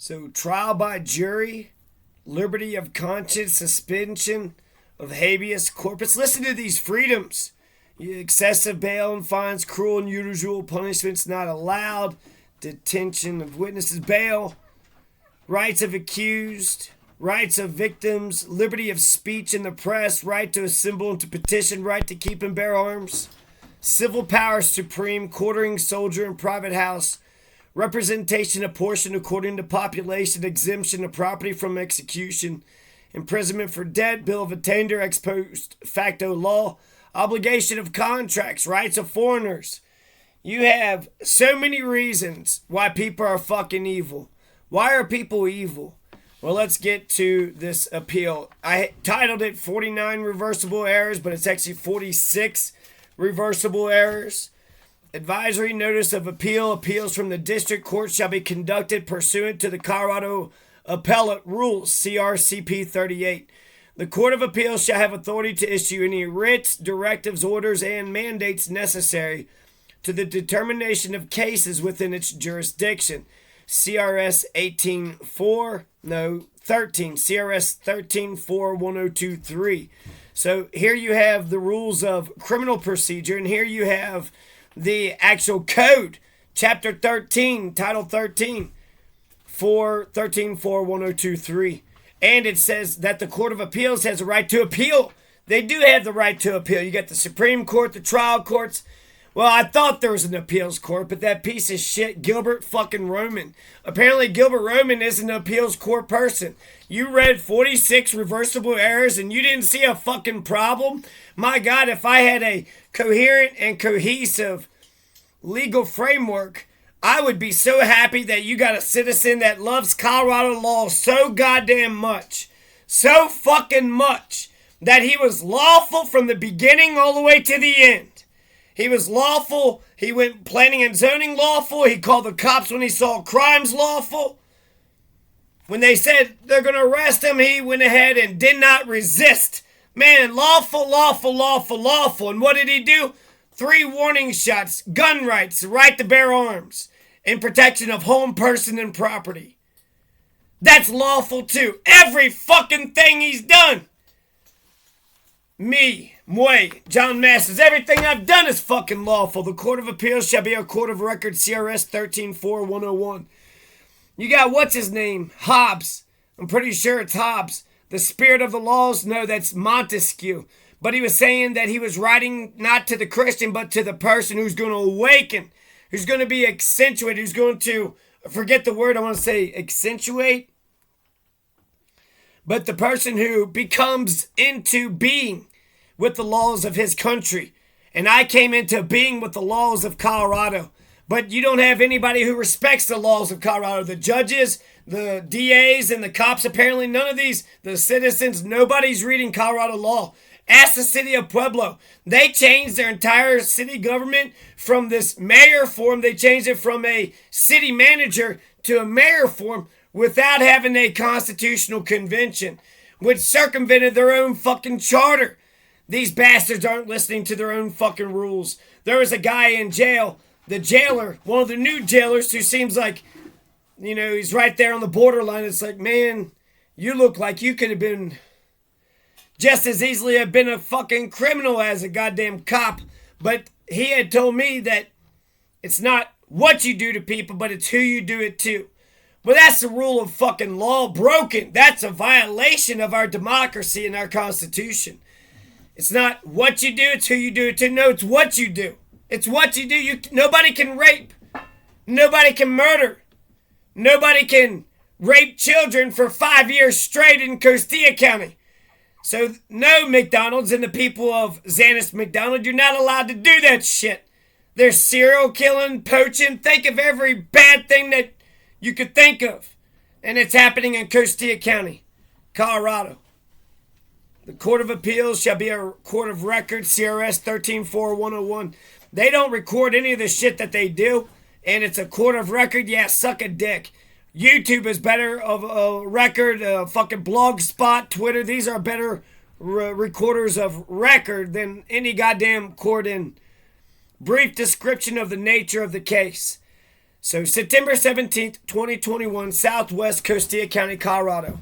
So, trial by jury, liberty of conscience, suspension of habeas corpus. Listen to these freedoms. Excessive bail and fines, cruel and unusual punishments not allowed, detention of witnesses, bail, rights of accused, rights of victims, liberty of speech in the press, right to assemble and to petition, right to keep and bear arms, civil power supreme, quartering soldier in private house, representation apportioned according to population, exemption of property from execution, imprisonment for debt, bill of attainder, ex post facto law, obligation of contracts, rights of foreigners. You have so many reasons why people are fucking evil. Why are people evil? Well, let's get to this appeal. I titled it 49 reversible errors, but it's actually 46 reversible errors. Advisory notice of appeal. Appeals from the district court shall be conducted pursuant to the Colorado Appellate Rules, CRCP 38. The Court of Appeals shall have authority to issue any writs, directives, orders, and mandates necessary to the determination of cases within its jurisdiction. CRS 13, CRS 13-4-1023. So here you have the rules of criminal procedure, and here you have the actual code, Chapter 13, Title 13, 13-4-1023. And it says that the Court of Appeals has a right to appeal. They do have the right to appeal. You got the Supreme Court, the trial courts. Well, I thought there was an appeals court, but that piece of shit, Gilbert fucking Roman. Apparently, Gilbert Roman isn't an appeals court person. You read 46 reversible errors and you didn't see a fucking problem? My God, if I had a coherent and cohesive legal framework, I would be so happy that you got a citizen that loves Colorado law so goddamn much. So fucking much. That he was lawful from the beginning all the way to the end. He was lawful. He went planning and zoning lawful. He called the cops when he saw crimes lawful. When they said they're going to arrest him, he went ahead and did not resist. Man, lawful, lawful, lawful, lawful. And what did he do? 3 warning shots, gun rights, right to bear arms, in protection of home, person, and property. That's lawful too. Every fucking thing he's done. Me, John Masters, everything I've done is fucking lawful. The Court of Appeals shall be a court of record, CRS 13-4-101. You got, what's his name? Hobbes. I'm pretty sure it's Hobbes. The spirit of the laws? No, that's Montesquieu. But he was saying that he was writing not to the Christian, but to the person who's going to awaken, who's going to be accentuated, who's going to, forget the word, I want to say accentuate. But the person who becomes into being with the laws of his country. And I came into being with the laws of Colorado. But you don't have anybody who respects the laws of Colorado. The judges, the DAs, and the cops, apparently none of these, the citizens, nobody's reading Colorado law. Ask the city of Pueblo. They changed their entire city government from this mayor form. They changed it from a city manager to a mayor form without having a constitutional convention, which circumvented their own fucking charter. These bastards aren't listening to their own fucking rules. There was a guy in jail, the jailer, one of the new jailers who seems like, you know, he's right there on the borderline. It's like, man, you look like you could have been just as easily have been a fucking criminal as a goddamn cop. But he had told me that it's not what you do to people, but it's who you do it to. Well, that's the rule of fucking law broken. That's a violation of our democracy and our Constitution. It's not what you do, it's who you do it to. No, it's what you do. It's what you do. Nobody can rape. Nobody can murder. Nobody can rape children for 5 years straight in Costilla County. So, no, McDonald's and the people of Xanis McDonald, you're not allowed to do that shit. They're serial killing, poaching. Think of every bad thing that you could think of. And it's happening in Costilla County, Colorado. The Court of Appeals shall be a court of record, CRS 13-4-101. They don't record any of the shit that they do. And it's a court of record. Yeah, suck a dick. YouTube is better of a record. Fucking Blogspot, Twitter. These are better recorders of record than any goddamn court in brief description of the nature of the case. So September 17th, 2021, Southwest Costilla County, Colorado.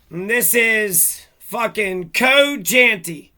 And this is fucking Code Janty.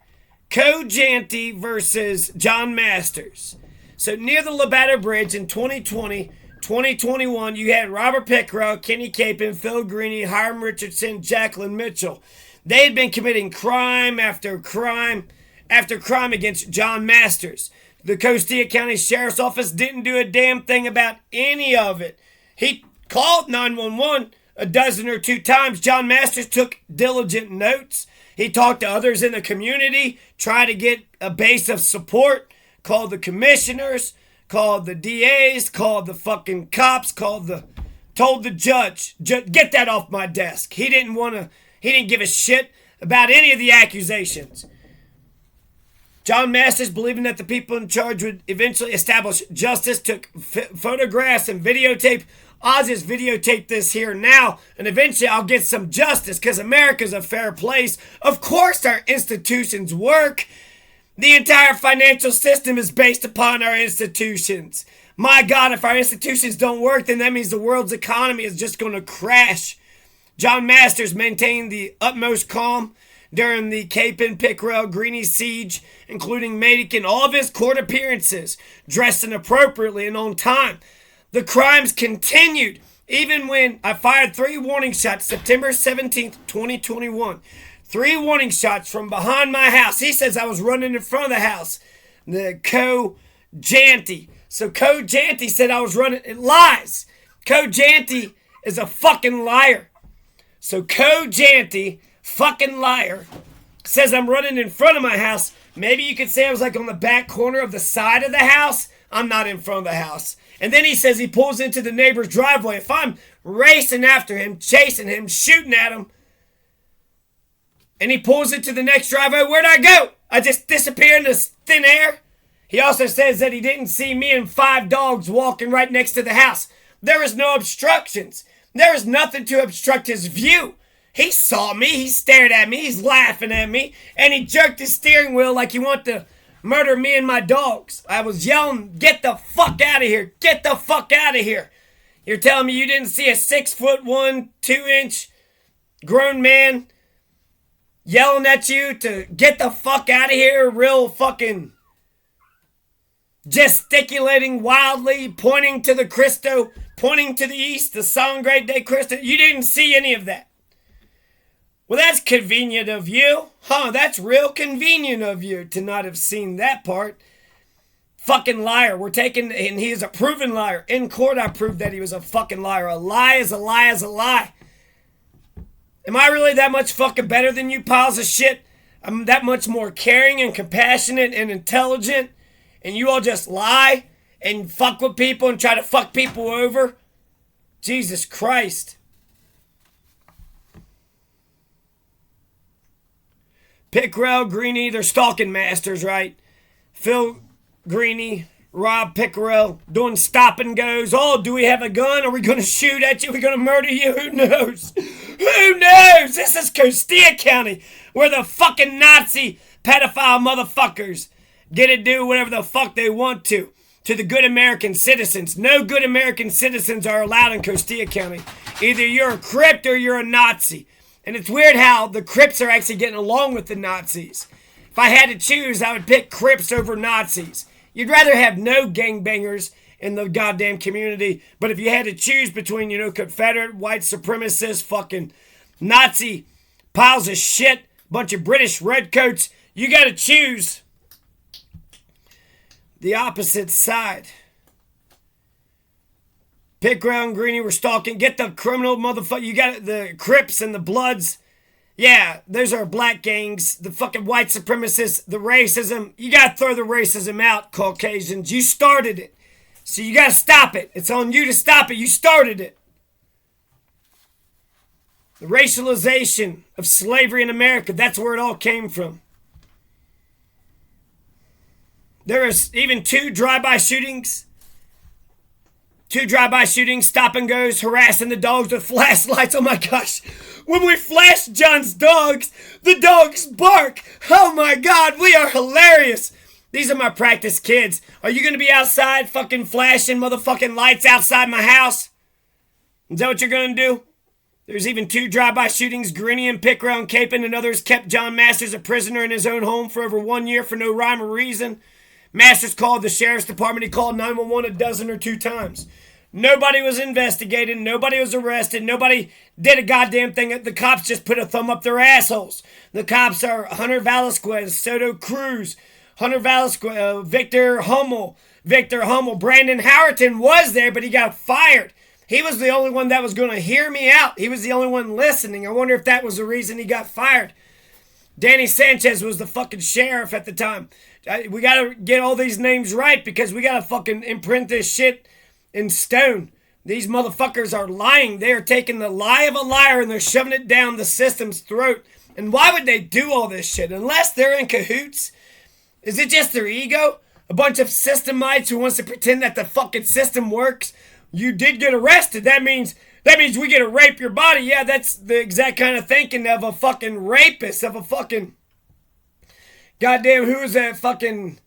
Code Janty versus John Masters. So near the Labatt Bridge in 2020, 2021, you had Robert Pickrell, Kenny Capin, Phil Greeny, Hiram Richardson, Jacqueline Mitchell. They had been committing crime after crime after crime against John Masters. The Costilla County Sheriff's Office didn't do a damn thing about any of it. He called 911 a dozen or two times. John Masters took diligent notes. He talked to others in the community, tried to get a base of support, called the commissioners, called the DAs, called the fucking cops, told the judge, get that off my desk. He didn't give a shit about any of the accusations. John Masters, believing that the people in charge would eventually establish justice, took photographs and videotape. I'll just videotape this here now, and eventually I'll get some justice, because America's a fair place. Of course our institutions work. The entire financial system is based upon our institutions. My God, if our institutions don't work, then that means the world's economy is just going to crash. John Masters maintained the utmost calm during the Capin, Pickrell, Greeny siege, including making all of his court appearances, dressing appropriately and on time. The crimes continued, even when I fired 3 warning shots September 17th, 2021. 3 warning shots from behind my house. He says I was running in front of the house. The Code Janty. So Code Janty said I was running. It lies. Code Janty is a fucking liar. So Code Janty, fucking liar, says I'm running in front of my house. Maybe you could say I was like on the back corner of the side of the house. I'm not in front of the house. And then he says he pulls into the neighbor's driveway. If I'm racing after him, chasing him, shooting at him, and he pulls into the next driveway, where'd I go? I just disappear into thin air? He also says that he didn't see me and 5 dogs walking right next to the house. There was no obstructions. There was nothing to obstruct his view. He saw me, he stared at me, he's laughing at me, and he jerked his steering wheel like he wanted to murder me and my dogs. I was yelling, get the fuck out of here, get the fuck out of here. You're telling me you didn't see a 6'1", 2-inch grown man yelling at you to get the fuck out of here, real fucking gesticulating wildly, pointing to the Cristo, pointing to the east, the Sangre de Cristo. You didn't see any of that. Well, that's convenient of you. That's real convenient of you to not have seen that part. Fucking liar. And he is a proven liar. In court, I proved that he was a fucking liar. A lie is a lie is a lie. Am I really that much fucking better than you piles of shit? I'm that much more caring and compassionate and intelligent, and you all just lie and fuck with people and try to fuck people over? Jesus Christ. Pickrell, Greeny, they're stalking masters, right? Phil Greeny, Rob Pickrell, doing stop and goes. Oh, do we have a gun? Are we going to shoot at you? Are we going to murder you? Who knows? Who knows? This is Costilla County, where the fucking Nazi pedophile motherfuckers get to do whatever the fuck they want to the good American citizens. No good American citizens are allowed in Costilla County. Either you're a Crip or you're a Nazi. And it's weird how the Crips are actually getting along with the Nazis. If I had to choose, I would pick Crips over Nazis. You'd rather have no gangbangers in the goddamn community. But if you had to choose between, Confederate, white supremacists, fucking Nazi piles of shit, bunch of British redcoats, you got to choose the opposite side. Pickrell and Greeny were stalking. Get the criminal motherfucker. You got the Crips and the Bloods. Yeah, those are black gangs. The fucking white supremacists, the racism. You got to throw the racism out, Caucasians. You started it. So you got to stop it. It's on you to stop it. You started it. The racialization of slavery in America, that's where it all came from. There was even 2 drive-by shootings. 2 drive-by shootings, stop and goes, harassing the dogs with flashlights. Oh my gosh. When we flash John's dogs, the dogs bark. Oh my God, we are hilarious. These are my practice kids. Are you going to be outside fucking flashing motherfucking lights outside my house? Is that what you're going to do? There's even 2 drive-by shootings. Greeny and Pickrell and Capon and others kept John Masters a prisoner in his own home for over 1 year for no rhyme or reason. Masters called the sheriff's department. He called 911 a dozen or 2 times. Nobody was investigated. Nobody was arrested. Nobody did a goddamn thing. The cops just put a thumb up their assholes. The cops are Hunter Velasquez, Soto Cruz, Hunter Velasquez, Victor Hummel. Brandon Howerton was there, but he got fired. He was the only one that was going to hear me out. He was the only one listening. I wonder if that was the reason he got fired. Danny Sanchez was the fucking sheriff at the time. We got to get all these names right because we got to fucking imprint this shit in stone. These motherfuckers are lying. They are taking the lie of a liar and they're shoving it down the system's throat. And why would they do all this shit? Unless they're in cahoots? Is it just their ego? A bunch of systemites who wants to pretend that the fucking system works? You did get arrested. That means we get to rape your body. Yeah, that's the exact kind of thinking of a fucking rapist, of a fucking... Goddamn, who was that fucking...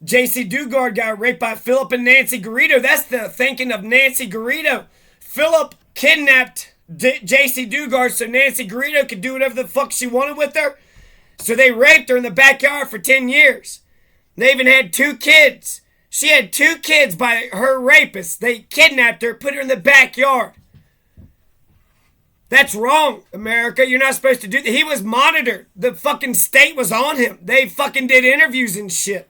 J.C. Dugard got raped by Philip and Nancy Garrido. That's the thinking of Nancy Garrido. Philip kidnapped J.C. Dugard so Nancy Garrido could do whatever the fuck she wanted with her. So they raped her in the backyard for 10 years. They even had 2 kids. She had 2 kids by her rapist. They kidnapped her, put her in the backyard. That's wrong, America. You're not supposed to do that. He was monitored. The fucking state was on him. They fucking did interviews and shit.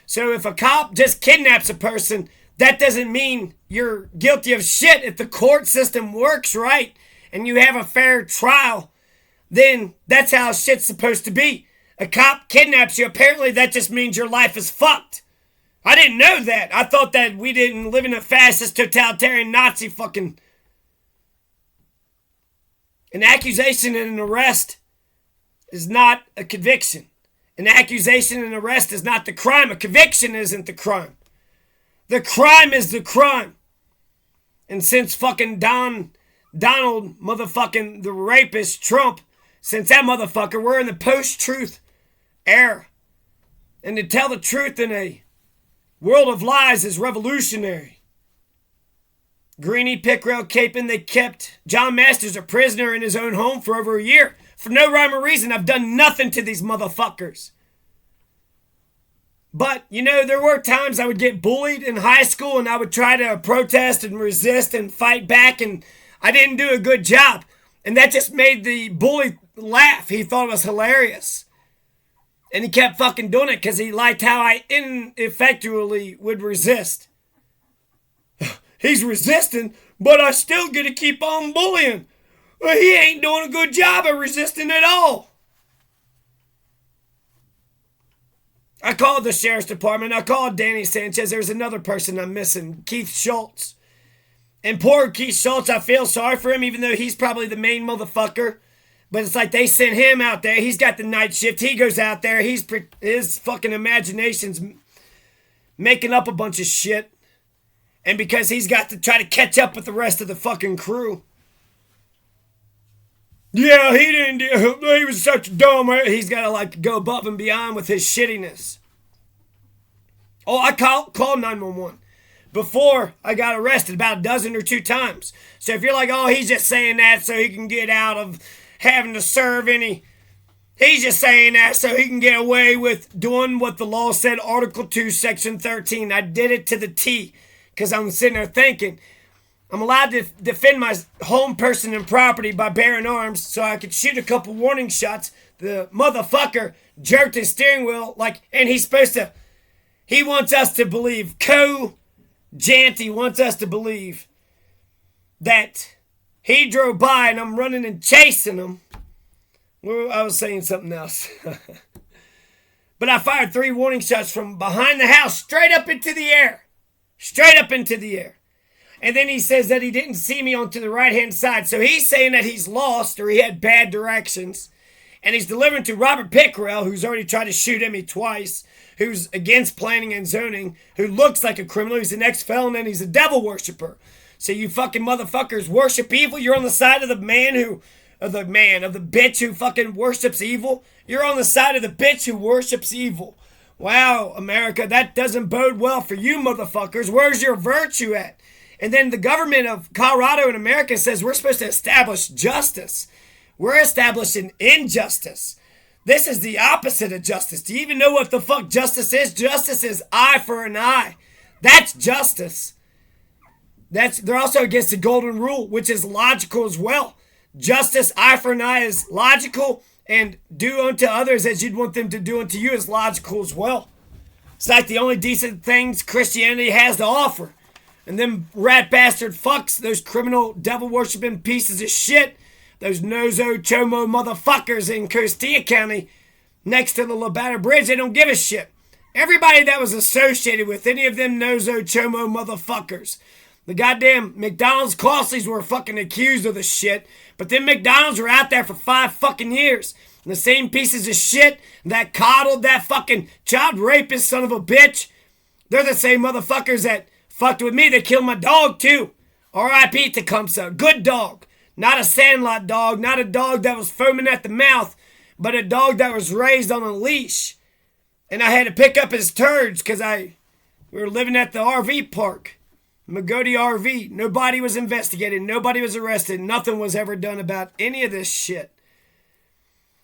So if a cop just kidnaps a person, that doesn't mean you're guilty of shit. If the court system works right and you have a fair trial, then that's how shit's supposed to be. A cop kidnaps you. Apparently that just means your life is fucked. I didn't know that. I thought that we didn't live in a fascist, totalitarian, Nazi fucking... An accusation and an arrest is not a conviction. An accusation and arrest is not the crime. A conviction isn't the crime. The crime is the crime. And since fucking Donald motherfucking the rapist Trump, since that motherfucker, we're in the post-truth era. And to tell the truth in a world of lies is revolutionary. Greeny, Pickrell, Capon, they kept John Masters a prisoner in his own home for over a year. For no rhyme or reason, I've done nothing to these motherfuckers. But, you know, there were times I would get bullied in high school and I would try to protest and resist and fight back and I didn't do a good job. And that just made the bully laugh. He thought it was hilarious. And he kept fucking doing it because he liked how I ineffectually would resist. He's resisting, but I still get to keep on bullying. Well, he ain't doing a good job of resisting at all. I called the sheriff's department. I called Danny Sanchez. There's another person I'm missing, Keith Schultz. And poor Keith Schultz, I feel sorry for him, even though he's probably the main motherfucker. But it's like they sent him out there. He's got the night shift. He goes out there. His fucking imagination's making up a bunch of shit. And because he's got to try to catch up with the rest of the fucking crew. Yeah, he was such a dumb. He's got to like go above and beyond with his shittiness. Oh, I called 911 before I got arrested about a dozen or 2 times. So if you're like, oh, he's just saying that so he can get out of having to serve any. He's just saying that so he can get away with doing what the law said, Article 2, Section 13. I did it to the T because I'm sitting there thinking, I'm allowed to defend my home, person, and property by bearing arms so I could shoot a couple warning shots. The motherfucker jerked his steering wheel and he wants us to believe, Janty wants us to believe that he drove by and I'm running and chasing him. Well, I was saying something else. But I fired 3 warning shots from behind the house straight up into the air. Straight up into the air. And then he says that he didn't see me onto the right-hand side. So he's saying that he's lost or he had bad directions. And he's delivering to Robert Pickrell, who's already tried to shoot at me twice, who's against planning and zoning, who looks like a criminal. He's an ex-felon and he's a devil worshiper. So you fucking motherfuckers worship evil. You're on the side of the man who of the man, of the bitch who fucking worships evil. You're on the side of the bitch who worships evil. Wow, America, that doesn't bode well for you motherfuckers. Where's your virtue at? And then the government of Colorado and America says we're supposed to establish justice. We're establishing injustice. This is the opposite of justice. Do you even know what the fuck justice is? Justice is eye for an eye. That's justice. They're also against the golden rule, which is logical as well. Justice, eye for an eye, is logical, and do unto others as you'd want them to do unto you is logical as well. It's like the only decent things Christianity has to offer. And them rat bastard fucks, those criminal devil-worshipping pieces of shit, those Nozo Chomo motherfuckers in Costilla County next to the Labatt Bridge, they don't give a shit. Everybody that was associated with any of them Nozo Chomo motherfuckers. The goddamn McDonald's Costleys were fucking accused of the shit, but them McDonald's were out there for 5 fucking years. And the same pieces of shit that coddled that fucking child rapist son of a bitch, they're the same motherfuckers that fucked with me. They killed my dog too. R.I.P. Tecumseh. Good dog. Not a Sandlot dog, not a dog that was foaming at the mouth, but a dog that was raised on a leash. And I had to pick up his turds because we were living at the RV park, Magoti RV. Nobody was investigated, nobody was arrested, nothing was ever done about any of this shit.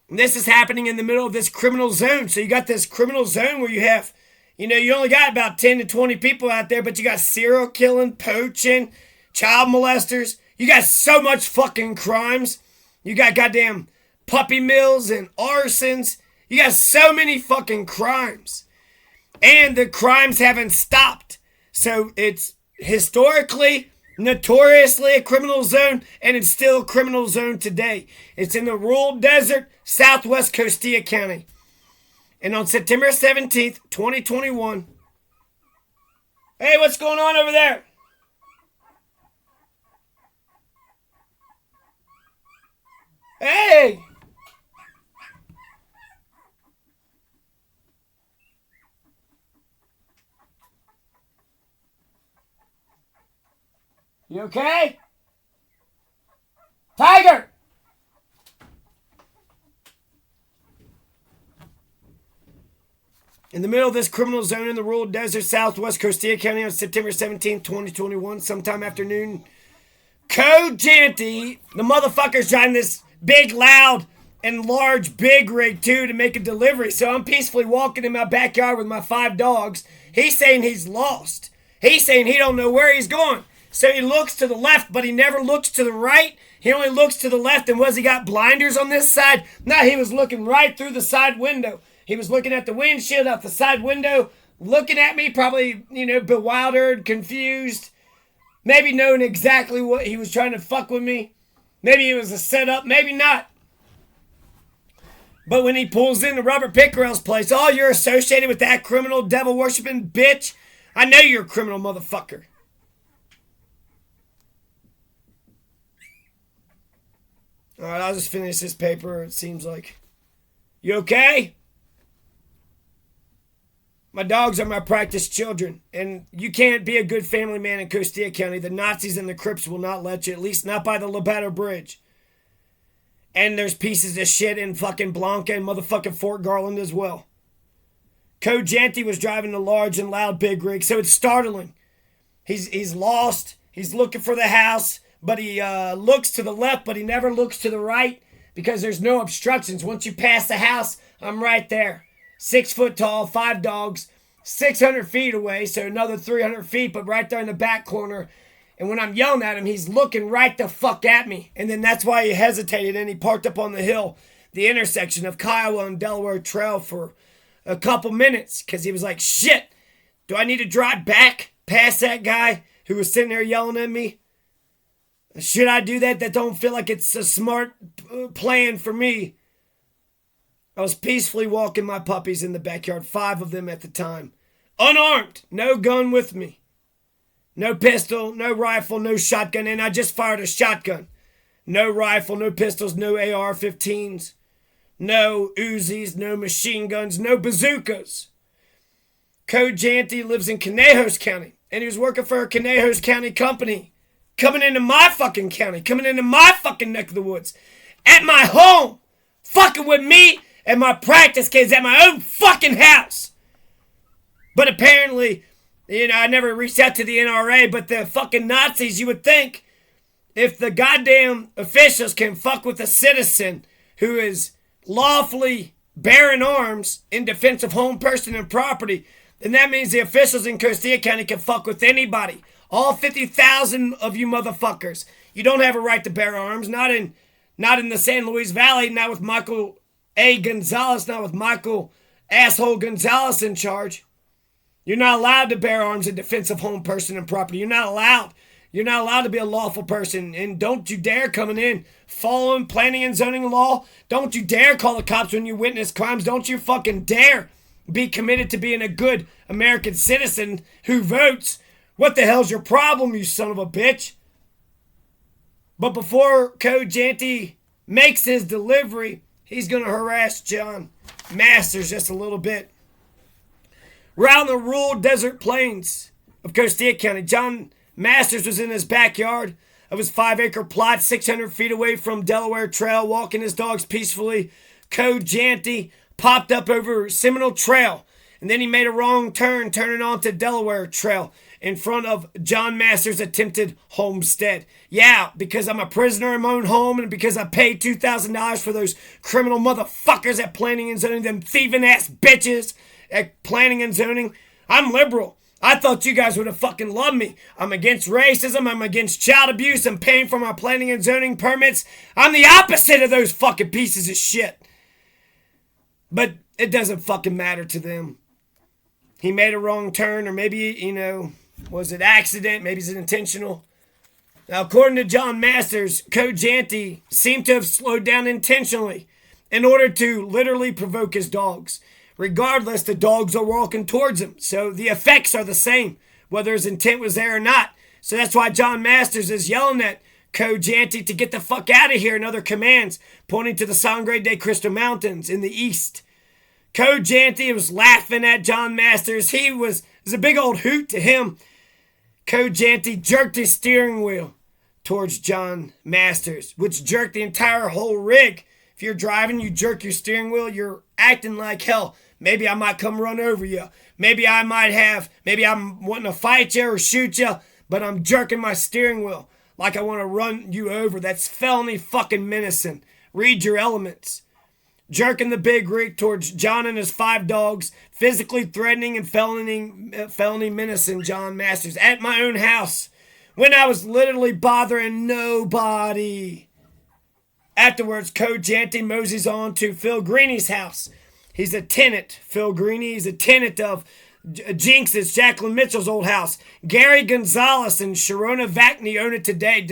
And this is happening in the middle of this criminal zone. So you got this criminal zone where you have, you only got about 10 to 20 people out there, but you got serial killing, poaching, child molesters. You got so much fucking crimes. You got goddamn puppy mills and arsons. You got so many fucking crimes. And the crimes haven't stopped. So it's historically, notoriously a criminal zone, and it's still a criminal zone today. It's in the rural desert, southwest Costilla County. And on September 17th, 2021. Hey, what's going on over there? Hey! You okay? Tiger! In the middle of this criminal zone in the rural desert southwest Costilla County on September 17, 2021, sometime afternoon, Cojanti, the motherfucker's driving this big, loud, and large big rig, too, to make a delivery. So I'm peacefully walking in my backyard with my 5 dogs. He's saying he's lost. He's saying he don't know where he's going. So he looks to the left, but he never looks to the right. He only looks to the left. And was he got blinders on this side? No, he was looking right through the side window. He was looking at the windshield out the side window, looking at me, probably, bewildered, confused, maybe knowing exactly what he was trying to fuck with me. Maybe it was a setup, maybe not. But when he pulls into Robert Pickerell's place, oh, you're associated with that criminal devil-worshipping bitch? I know you're a criminal motherfucker. All right, I'll just finish this paper, it seems like. You okay? My dogs are my practiced children, and you can't be a good family man in Costilla County. The Nazis and the Crips will not let you, at least not by the Labatt Bridge. And there's pieces of shit in fucking Blanca and motherfucking Fort Garland as well. Cojanti was driving a large and loud big rig, so it's startling. He's lost. He's looking for the house, but he looks to the left, but he never looks to the right because there's no obstructions. Once you pass the house, I'm right there. 6 foot tall, 5 dogs, 600 feet away, so another 300 feet, but right there in the back corner. And when I'm yelling at him, he's looking right the fuck at me. And then that's why he hesitated and he parked up on the hill, the intersection of Kiowa and Delaware Trail for a couple minutes. Because he was like, shit, do I need to drive back past that guy who was sitting there yelling at me? Should I do that? That don't feel like it's a smart plan for me. I was peacefully walking my puppies in the backyard, 5 of them at the time. Unarmed, no gun with me. No pistol, no rifle, no shotgun, and I just fired a shotgun. No rifle, no pistols, no AR-15s, no Uzis, no machine guns, no bazookas. Cojanti lives in Conejos County, and he was working for a Conejos County company. Coming into my fucking county, coming into my fucking neck of the woods. at my home, fucking with me and my practice kids at my own fucking house. But apparently, I never reached out to the NRA, but the fucking Nazis, you would think, if the goddamn officials can fuck with a citizen who is lawfully bearing arms in defense of home, person, and property, then that means the officials in Costilla County can fuck with anybody. All 50,000 of you motherfuckers. You don't have a right to bear arms. Not in the San Luis Valley. Not with Michael A. Gonzalez. Not with Michael asshole Gonzalez in charge. You're not allowed to bear arms in defense of home, person, and property. You're not allowed. You're not allowed to be a lawful person. And don't you dare coming in following planning and zoning law. Don't you dare call the cops when you witness crimes. Don't you fucking dare be committed to being a good American citizen who votes. What the hell's your problem, you son of a bitch? But before Code Janty makes his delivery, he's going to harass John Masters just a little bit. We're out in the rural desert plains of Costilla County. John Masters was in his backyard of his 5-acre plot, 600 feet away from Delaware Trail, walking his dogs peacefully. Code Janty popped up over Seminole Trail, and then he made a wrong turn, turning onto Delaware Trail in front of John Masters' attempted homestead. Yeah, because I'm a prisoner in my own home, and because I paid $2,000 for those criminal motherfuckers at planning and zoning, them thieving ass bitches at planning and zoning. I'm liberal. I thought you guys would have fucking loved me. I'm against racism. I'm against child abuse. I'm paying for my planning and zoning permits. I'm the opposite of those fucking pieces of shit. But it doesn't fucking matter to them. He made a wrong turn, or maybe, was it accident? Maybe it's intentional. Now, according to John Masters, Code Janty seemed to have slowed down intentionally in order to literally provoke his dogs. Regardless, the dogs are walking towards him. So the effects are the same, whether his intent was there or not. So that's why John Masters is yelling at Code Janty to get the fuck out of here and other commands, pointing to the Sangre de Cristo Mountains in the east. Code Janty was laughing at John Masters. It was a big old hoot to him. Code Janty jerked his steering wheel towards John Masters, which jerked the entire whole rig. If you're driving, you jerk your steering wheel, you're acting like hell. Maybe I might come run over you. Maybe I'm wanting to fight you or shoot you, but I'm jerking my steering wheel like I want to run you over. That's felony fucking menacing. Read your elements. Jerking the big rig towards John and his 5 dogs, physically threatening and felony menacing John Masters at my own house when I was literally bothering nobody. Afterwards, Code Janty moseys on to Phil Greeny's house. He's a tenant. Phil Greeny is a tenant of Jinx's, Jacqueline Mitchell's old house. Gary Gonzalez and Sharona Vacny own it today.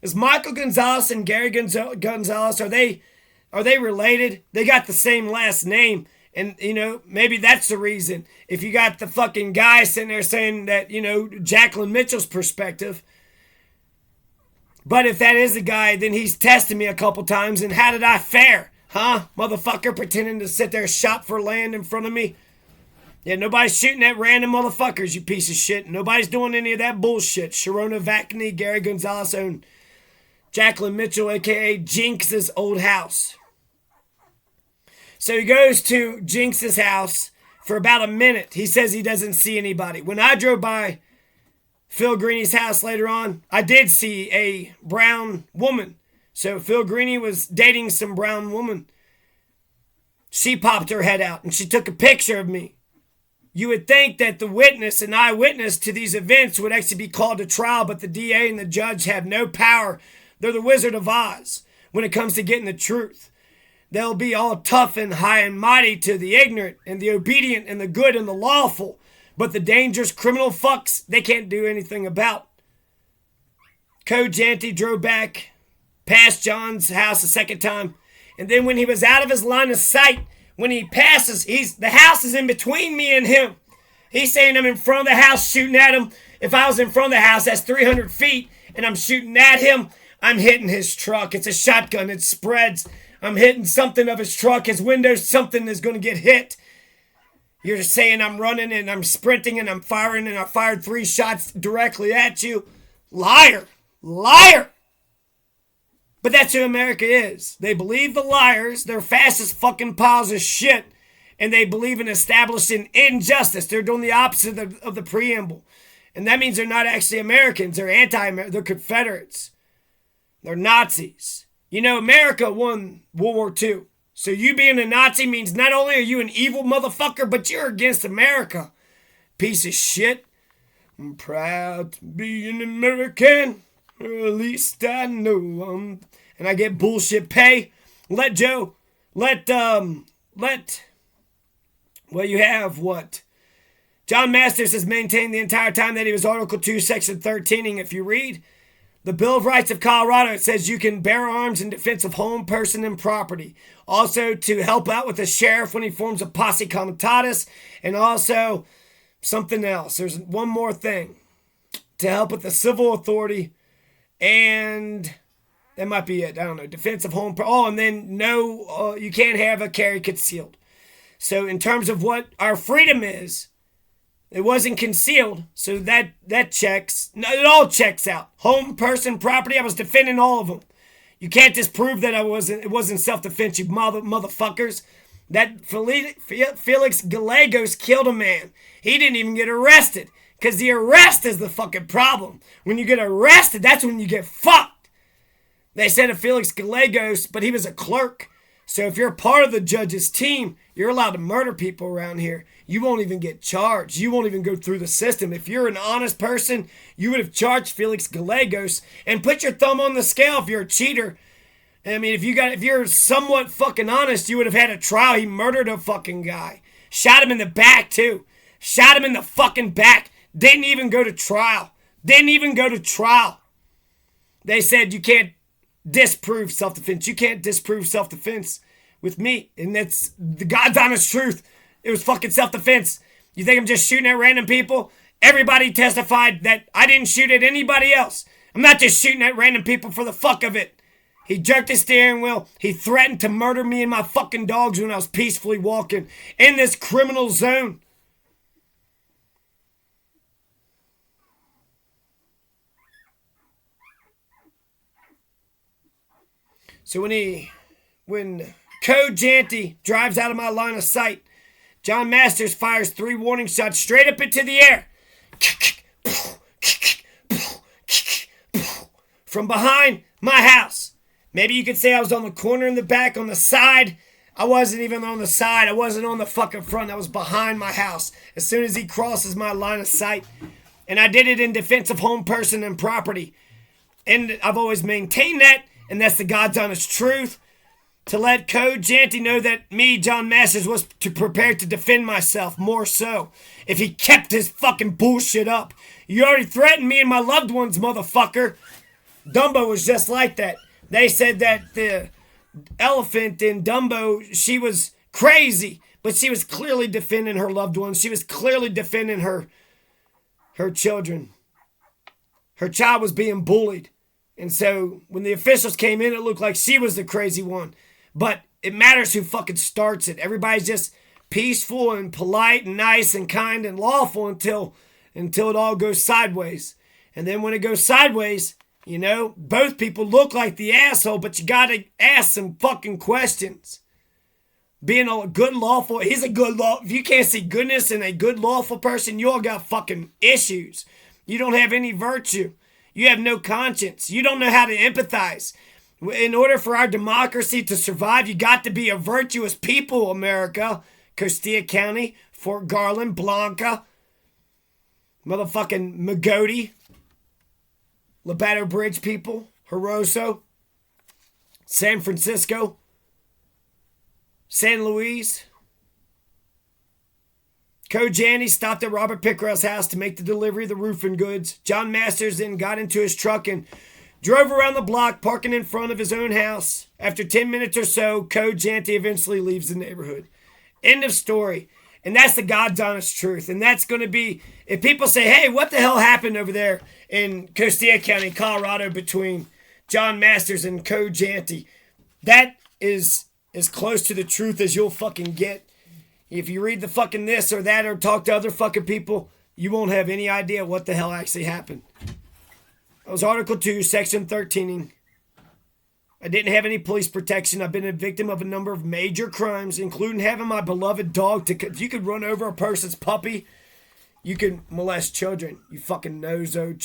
Is Michael Gonzalez and Gary Gonzalez, are they related? They got the same last name. And, maybe that's the reason. If you got the fucking guy sitting there saying that, Jacqueline Mitchell's perspective. But if that is the guy, then he's tested me a couple times. And how did I fare? Huh? Motherfucker pretending to sit there shop for land in front of me. Yeah, nobody's shooting at random motherfuckers, you piece of shit. Nobody's doing any of that bullshit. Sharona Vacny, Gary Gonzalez own Jacqueline Mitchell, a.k.a. Jinx's old house. So he goes to Jinx's house for about a minute. He says he doesn't see anybody. When I drove by Phil Greeny's house later on, I did see a brown woman. So Phil Greeny was dating some brown woman. She popped her head out and she took a picture of me. You would think that the witness and eyewitness to these events would actually be called to trial, but the DA and the judge have no power. They're the Wizard of Oz when it comes to getting the truth. They'll be all tough and high and mighty to the ignorant and the obedient and the good and the lawful. But the dangerous criminal fucks, they can't do anything about. Code Janty drove back past John's house a second time. And then when he was out of his line of sight, when he passes, the house is in between me and him. He's saying I'm in front of the house shooting at him. If I was in front of the house, that's 300 feet, and I'm shooting at him, I'm hitting his truck. It's a shotgun. It spreads. I'm hitting something of his truck. His windows, something is going to get hit. You're just saying I'm running and I'm sprinting and I'm firing and I fired 3 shots directly at you. Liar. Liar. But that's who America is. They believe the liars. They're fascist fucking piles of shit. And they believe in establishing injustice. They're doing the opposite of the preamble. And that means they're not actually Americans. They're anti-American. They're Confederates. They're Nazis. You know, America won World War II. So you being a Nazi means not only are you an evil motherfucker, but you're against America. Piece of shit. I'm proud to be an American. Or at least I know and I get bullshit pay. Well, you have what? John Masters has maintained the entire time that he was Article 2, Section 13. If you read the Bill of Rights of Colorado, it says you can bear arms in defense of home, person, and property. Also, to help out with the sheriff when he forms a posse comitatus. And also, something else. There's one more thing. To help with the civil authority. And that might be it. I don't know. Defense of home. And then no, you can't have a carry concealed. So in terms of what our freedom is, it wasn't concealed. So that checks. No, it all checks out. Home, person, property. I was defending all of them. You can't disprove that it wasn't self-defense, you motherfuckers. That Felix Gallegos killed a man. He didn't even get arrested. Because the arrest is the fucking problem. When you get arrested, that's when you get fucked. They said of Felix Gallegos, but he was a clerk. So if you're part of the judge's team, you're allowed to murder people around here. You won't even get charged. You won't even go through the system. If you're an honest person, you would have charged Felix Gallegos and put your thumb on the scale if you're a cheater. I mean, if you're somewhat fucking honest, you would have had a trial. He murdered a fucking guy. Shot him in the back, too. Shot him in the fucking back. Didn't even go to trial. They said you can't disprove self-defense. You can't disprove self-defense with me. And that's the God's honest truth. It was fucking self-defense. You think I'm just shooting at random people? Everybody testified that I didn't shoot at anybody else. I'm not just shooting at random people for the fuck of it. He jerked his steering wheel. He threatened to murder me and my fucking dogs when I was peacefully walking in this criminal zone. So when Code Janty drives out of my line of sight, John Masters fires 3 warning shots straight up into the air. From behind my house. Maybe you could say I was on the corner in the back, on the side. I wasn't even on the side. I wasn't on the fucking front. I was behind my house as soon as he crosses my line of sight. And I did it in defense of home, person, and property. And I've always maintained that. And that's the God's honest truth. To let Code Janty know that me, John Masters, was prepared to defend myself more so. If he kept his fucking bullshit up. You already threatened me and my loved ones, motherfucker. Dumbo was just like that. They said that the elephant in Dumbo, she was crazy. But she was clearly defending her loved ones. She was clearly defending her children. Her child was being bullied. And so when the officials came in, it looked like she was the crazy one. But it matters who fucking starts it. Everybody's just peaceful and polite and nice and kind and lawful until it all goes sideways. And then when it goes sideways, you know, both people look like the asshole, but you gotta ask some fucking questions. Being a good lawful, if you can't see goodness in a good lawful person, you all got fucking issues. You don't have any virtue. You have no conscience. You don't know how to empathize. In order for our democracy to survive, you got to be a virtuous people, America. Costilla County, Fort Garland, Blanca, motherfucking Magoti, Labato Bridge people, Horoso, San Francisco, San Luis. Code Janty stopped at Robert Pickrell's house to make the delivery of the roofing goods. John Masters then got into his truck and drove around the block, parking in front of his own house. After 10 minutes or so, Code Janty eventually leaves the neighborhood. End of story. And that's the God's honest truth. And that's going to be, if people say, hey, what the hell happened over there in Costilla County, Colorado, between John Masters and Code Janty, that is as close to the truth as you'll fucking get. If you read the fucking this or that or talk to other fucking people, you won't have any idea what the hell actually happened. That was Article 2, Section 13. I didn't have any police protection. I've been a victim of a number of major crimes, including having my beloved dog to... You could run over a person's puppy. You can molest children. You fucking nozo